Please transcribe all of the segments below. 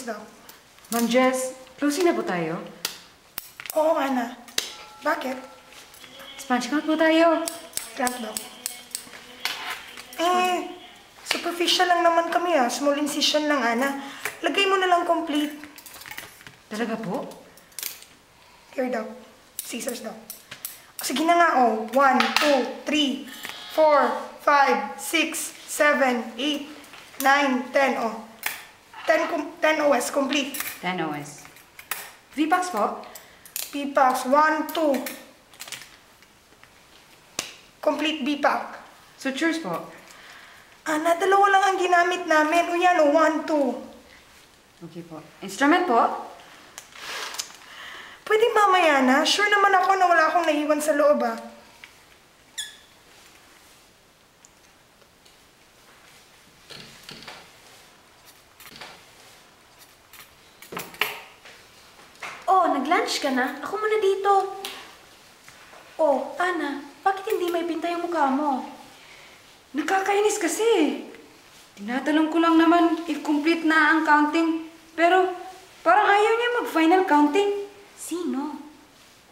daw. Ma'am Jess, closing na po tayo? Oo, Ana. Bakit? Sponge count po tayo. Grant daw. Superficial lang naman kami Small incision lang, Ana. Lagay mo na lang complete. Talaga po? Here daw. Scissors daw. Sige na nga, 1, 2, 3, 4, 5, 6, 7, 8, 9, 10, 10 OS, complete. 10 OS. V-Pax po? B-Pax, 1, 2. Complete B-Pack. Sutures po? Ana, dalawa lang ang ginamit namin. O yan, 1, 2. Okay po. Instrument po? Pwede mamaya na. Sure naman ako na wala akong naiwan sa loob, Oh, nag-lunch ka na? Ako muna dito. Oh, Ana, bakit hindi may pinta yung mukha mo? Nakakainis kasi. Tinatanong ko lang naman if complete na ang counting. Pero parang ayaw niya mag-final counting. Sino?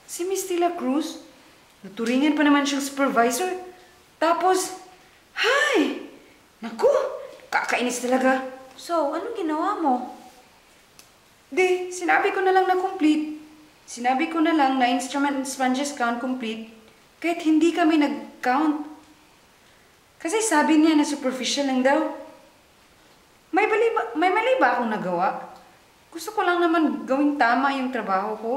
Si Miss Tila Cruz. Naturingan pa naman siyang supervisor. Tapos, hay! Naku! Kakainis talaga. So, anong ginawa mo? Di, sinabi ko na lang na complete. Sinabi ko na lang na instrument and sponges count complete. Kahit hindi kami nag-count. Kasi sabi niya na superficial lang daw. May mali ba akong nagawa? Gusto ko lang naman gawing tama yung trabaho ko.